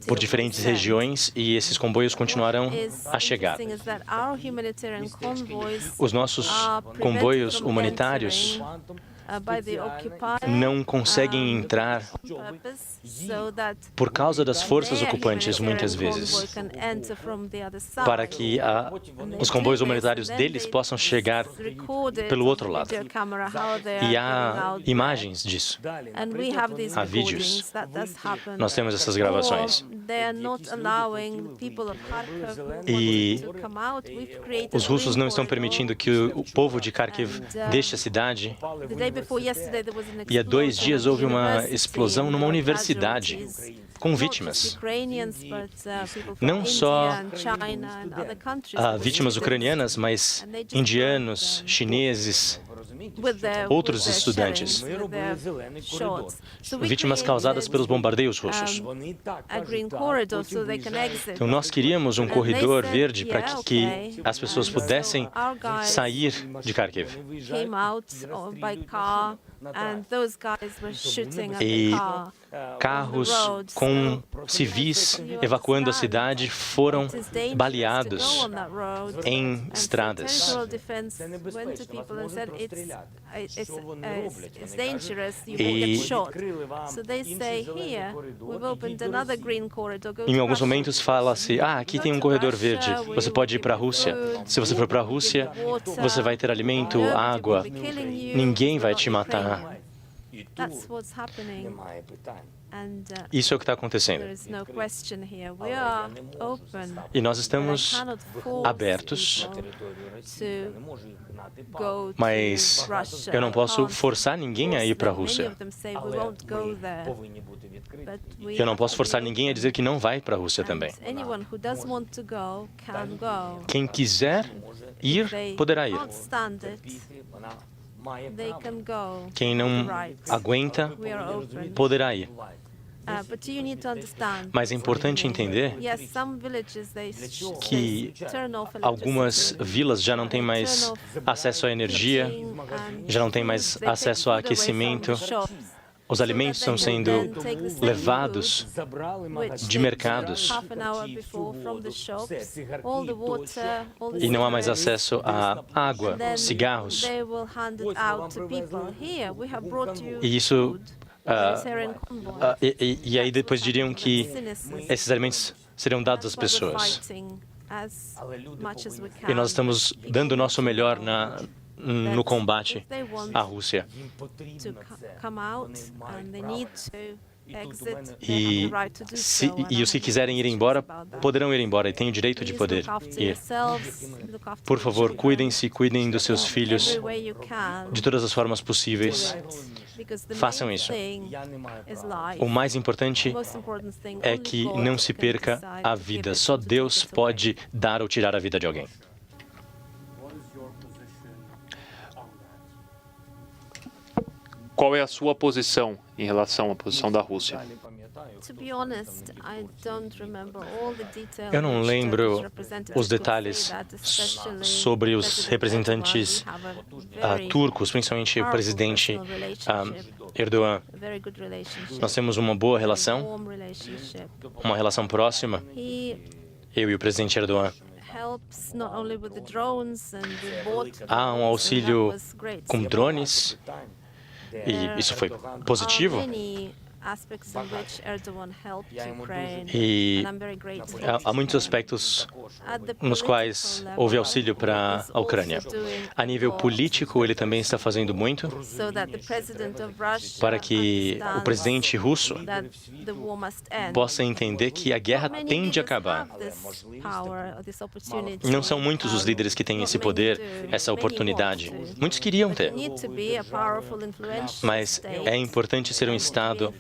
por diferentes regiões, e esses comboios continuarão a chegar. Os nossos comboios humanitários não conseguem entrar por causa das forças ocupantes, muitas vezes, para que os comboios humanitários deles possam chegar pelo outro lado. E há imagens disso, há vídeos. Nós temos essas gravações. E os russos não estão permitindo que o povo de Kharkiv deixe a cidade. E há 2 dias houve uma explosão numa universidade com vítimas. Não só vítimas ucranianas, mas indianos, chineses, outros estudantes. Vítimas causadas pelos bombardeios russos. Então, nós queríamos um corredor verde para que as pessoas pudessem sair de Kharkiv. E carros com civis evacuando a cidade foram baleados em estradas. E em alguns momentos fala-se, aqui tem um corredor verde, você pode ir para a Rússia. Se você for para a Rússia, você vai ter alimento, água, ninguém vai te matar. Isso é o que está acontecendo. E nós estamos abertos, mas eu não posso forçar ninguém a ir para a Rússia. Eu não posso forçar ninguém a dizer que não vai para a Rússia também. Quem quiser ir, poderá ir. Quem não aguenta, poderá ir. Mas é importante entender que algumas vilas já não têm mais acesso à energia, já não têm mais acesso a aquecimento. Os alimentos estão sendo levados de mercados e não há mais acesso a água, cigarros. E isso e aí depois diriam que esses alimentos seriam dados às pessoas. E nós estamos dando o nosso melhor no combate à Rússia. E os que quiserem ir embora, poderão ir embora e têm o direito de poder ir. Por favor, cuidem-se, cuidem dos seus filhos de todas as formas possíveis. Façam isso. O mais importante é que não se perca a vida. Só Deus pode dar ou tirar a vida de alguém. Qual é a sua posição em relação à posição da Rússia? To be honest, I don't remember all the details. Eu não lembro os detalhes sobre os representantes turcos, principalmente o presidente Erdogan. Nós temos uma boa relação, uma relação próxima, eu e o presidente Erdogan. Há um auxílio com drones, e isso foi positivo. E há muitos aspectos nos quais houve auxílio para a Ucrânia. A nível político, ele também está fazendo muito para que o presidente russo possa entender que a guerra tem de acabar. Não são muitos os líderes que têm esse poder, essa oportunidade. Muitos queriam ter. Mas é importante ser um Estado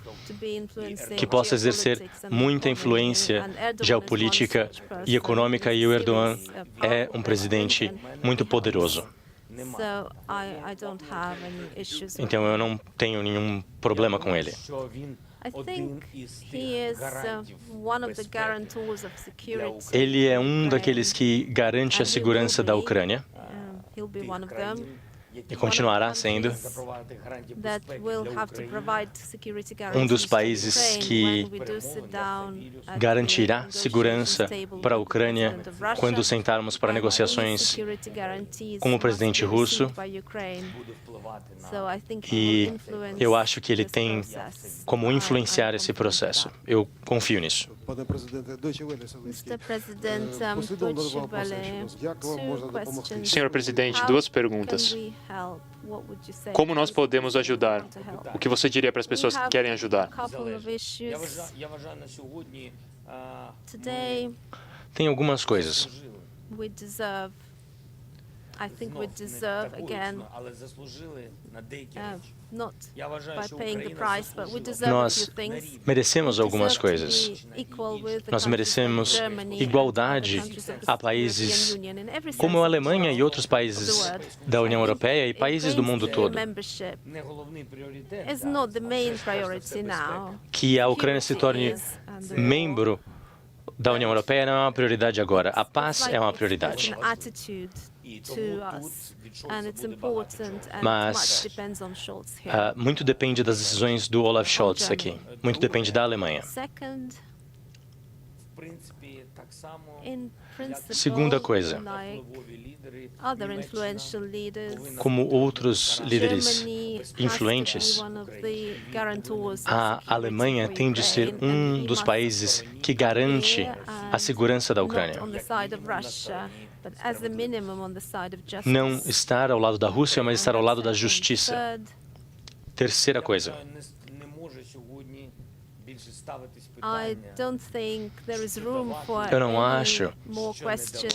que possa exercer muita influência geopolítica e econômica, e o Erdogan é um presidente muito poderoso. Então eu não tenho nenhum problema com ele. Ele é um daqueles que garante a segurança da Ucrânia e continuará sendo um dos países que garantirá segurança para a Ucrânia quando sentarmos para negociações com o presidente russo. E eu acho que ele tem como influenciar esse processo. Eu confio nisso. Senhor presidente, duas perguntas. Como nós podemos ajudar? O que você diria para as pessoas que querem ajudar? Tem algumas coisas. I think we deserve again, not by paying the price, but we deserve a few Nós things. merecemos algumas coisas. Nós merecemos igualdade a países como a Alemanha e outros países da União Europeia e países do mundo todo. It's not the main priority now. Que a Ucrânia se torne membro da União Europeia não é uma prioridade agora. A paz é uma prioridade. Mas muito depende das decisões do Olaf Scholz aqui. Muito depende da Alemanha. Segunda coisa, como outros líderes influentes, a Alemanha tem de ser um dos países que garante a segurança da Ucrânia. Não estar ao lado da Rússia, mas estar ao lado da justiça. Terceira coisa. Eu não acho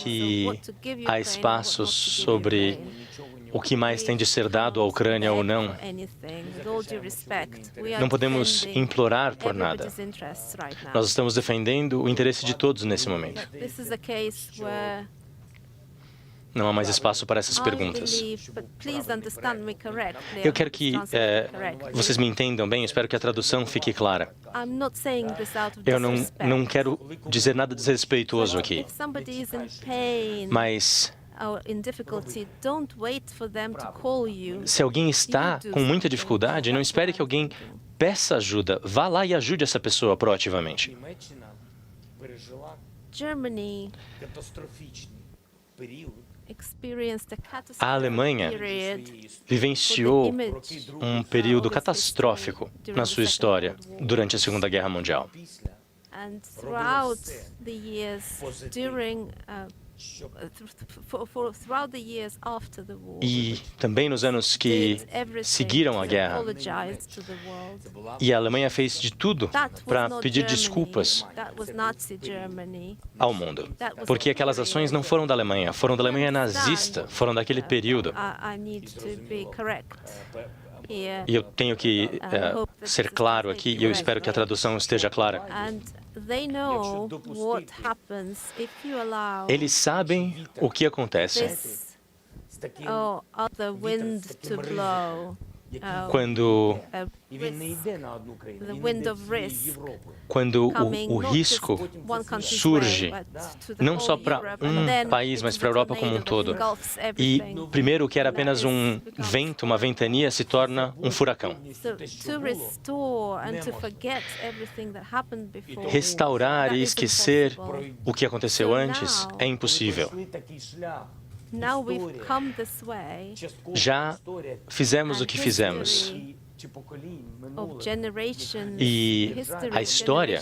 que há espaço sobre o que mais tem de ser dado à Ucrânia ou não. Não podemos implorar por nada. Nós estamos defendendo o interesse de todos nesse momento. Não há mais espaço para essas perguntas. Eu quero que vocês me entendam bem, espero que a tradução fique clara. Eu não quero dizer nada desrespeitoso aqui, mas se alguém está com muita dificuldade, não espere que alguém peça ajuda. Vá lá e ajude essa pessoa proativamente. A Alemanha vivenciou um período catastrófico na sua história durante a Segunda Guerra Mundial. E também nos anos que seguiram a guerra. E a Alemanha fez de tudo para pedir desculpas ao mundo. Porque aquelas ações não foram da Alemanha, foram da Alemanha nazista, foram daquele período. E eu tenho que ser claro aqui, e eu espero que a tradução esteja clara. Eles sabem o que acontece quando the wind of risk o risco surge não só para um país, mas para a Europa como um todo. E primeiro, o que era apenas um vento, uma ventania, se torna um furacão. Restaurar e esquecer o que aconteceu antes é impossível. Já fizemos o que fizemos. E a história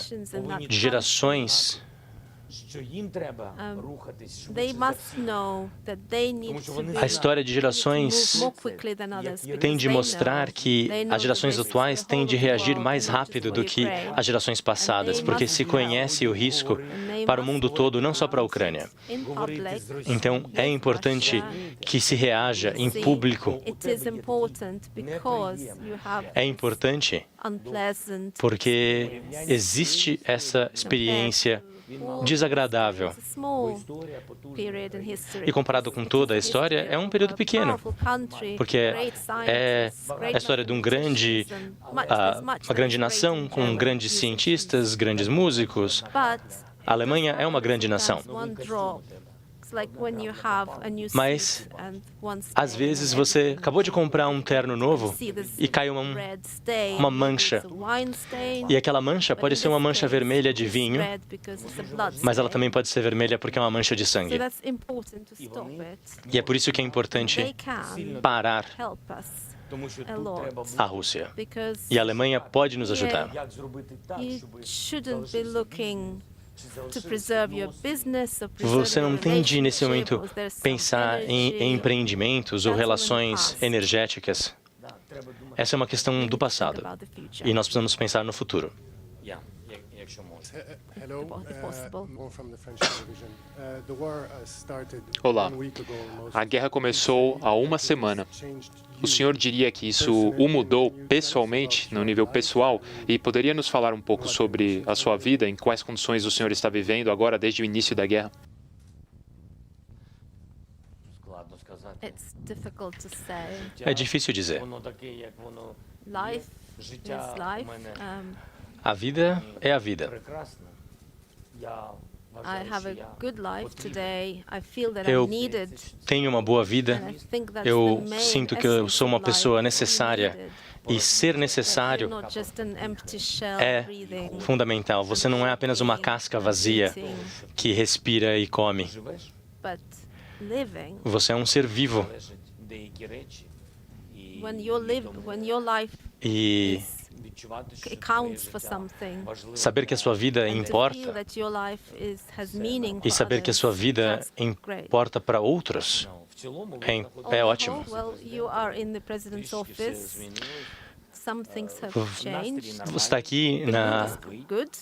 de gerações tem de mostrar que as gerações atuais têm de reagir mais rápido do que as gerações passadas, porque se conhece o risco para o mundo todo, não só para a Ucrânia. Então, é importante que se reaja em público. É importante porque existe essa experiência desagradável. E comparado com toda a história, é um período pequeno, porque é a história de uma grande nação, com grandes cientistas, grandes músicos. A Alemanha é uma grande nação. Mas, às vezes, você acabou de comprar um terno novo e cai uma mancha. E aquela mancha pode ser uma mancha vermelha de vinho, mas ela também pode ser vermelha porque é uma mancha de sangue. E é por isso que é importante parar a Rússia. E a Alemanha pode nos ajudar. Você não tem de, nesse momento, pensar em empreendimentos ou relações energéticas. Essa é uma questão do passado. E nós precisamos pensar no futuro. Olá. A guerra começou há uma semana. O senhor diria que isso o mudou pessoalmente, no nível pessoal? E poderia nos falar um pouco sobre a sua vida, em quais condições o senhor está vivendo agora, desde o início da guerra? É difícil dizer. A vida é a vida. Eu tenho uma boa vida. Eu sinto que eu sou uma pessoa necessária. E ser necessário é fundamental. Você não é apenas uma casca vazia que respira e come. Você é um ser vivo. E saber que a sua vida importa e saber que a sua vida importa para outros é ótimo. Você está aqui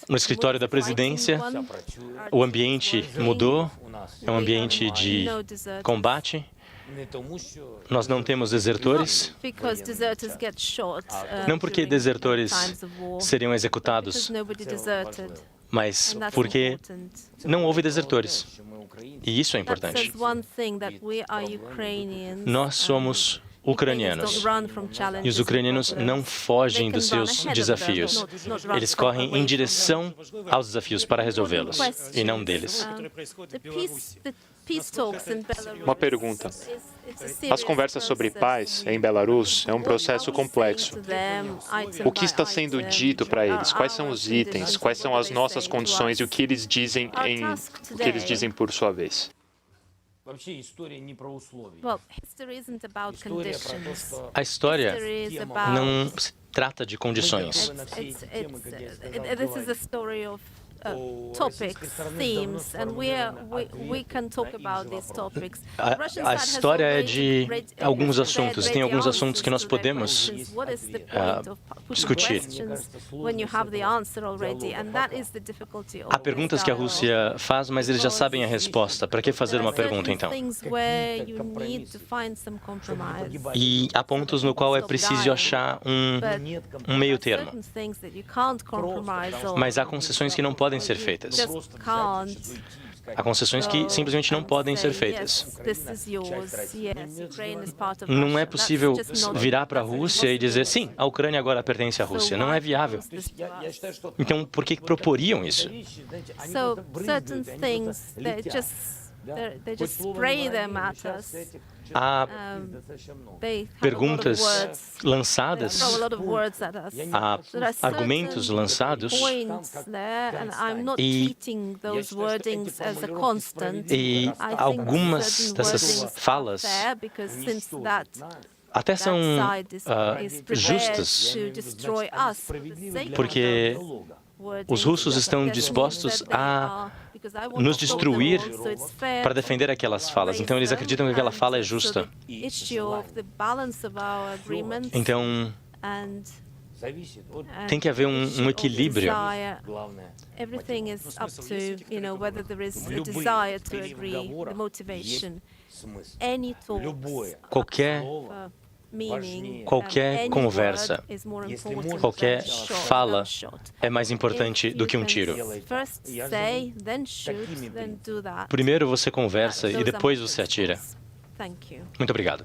no escritório da presidência, o ambiente mudou, é um ambiente de combate. Nós não temos desertores, não porque desertores seriam executados, mas porque não houve desertores. E isso é importante. Nós somos ucranianos. E os ucranianos não fogem dos seus desafios. Eles correm em direção aos desafios para resolvê-los, e não deles. Uma pergunta. As conversas sobre paz em Belarus é um processo complexo. O que está sendo dito para eles? Quais são os itens? Quais são as nossas condições e o que eles dizem por sua vez? A história não se trata de condições. A história é de alguns assuntos. Tem alguns assuntos que nós podemos discutir. Há perguntas que a Rússia faz, mas eles já sabem a resposta. Para que fazer uma pergunta, então? E há pontos no qual é preciso achar um meio termo. Mas há concessões que não podem ser feitas. Há concessões que simplesmente não podem ser feitas. Não é possível virar para a Rússia e dizer, sim, a Ucrânia agora pertence à Rússia. Não é viável. Então, por que proporiam isso? Há perguntas lançadas, há argumentos lançados e algumas dessas falas até são justas, porque os russos estão dispostos a nos destruir para defender aquelas falas. Então, eles acreditam que aquela fala é justa. Então, tem que haver um equilíbrio. Qualquer conversa, qualquer fala é mais importante do que um tiro. Primeiro você conversa e depois você atira. Muito obrigado.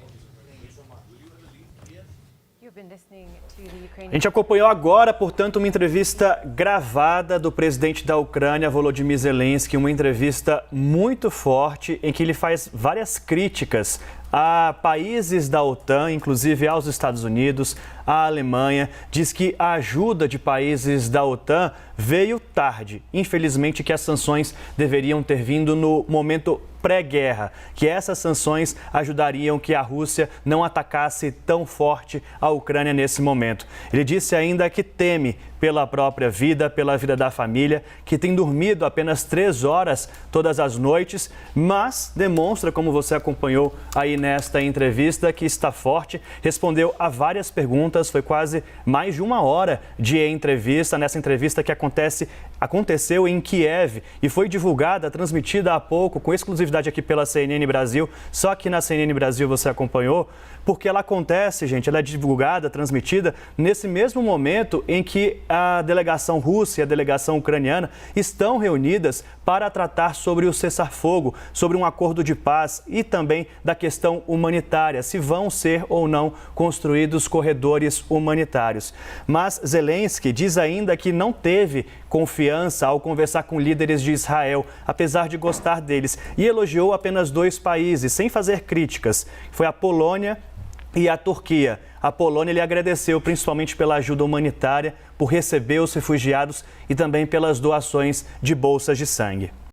A gente acompanhou agora, portanto, uma entrevista gravada do presidente da Ucrânia, Volodymyr Zelensky, uma entrevista muito forte em que ele faz várias críticas a países da OTAN, inclusive aos Estados Unidos, à Alemanha. Diz que a ajuda de países da OTAN veio tarde. Infelizmente, que as sanções deveriam ter vindo no momento pré-guerra, que essas sanções ajudariam que a Rússia não atacasse tão forte a Ucrânia nesse momento. Ele disse ainda que teme pela própria vida, pela vida da família, que tem dormido apenas 3 horas todas as noites, mas demonstra, como você acompanhou aí nesta entrevista, que está forte, respondeu a várias perguntas, foi quase mais de 1 hora de entrevista, nessa entrevista que aconteceu em Kiev e foi divulgada, transmitida há pouco, com exclusividade aqui pela CNN Brasil, só que na CNN Brasil você acompanhou, porque ela acontece, gente, ela é divulgada, transmitida nesse mesmo momento em que a delegação russa e a delegação ucraniana estão reunidas para tratar sobre o cessar-fogo, sobre um acordo de paz e também da questão humanitária, se vão ser ou não construídos corredores humanitários. Mas Zelensky diz ainda que não teve confiança ao conversar com líderes de Israel, apesar de gostar deles, e elogiou apenas 2 países, sem fazer críticas. Foi a Polônia e a Turquia. A Polônia ele agradeceu principalmente pela ajuda humanitária, por receber os refugiados e também pelas doações de bolsas de sangue.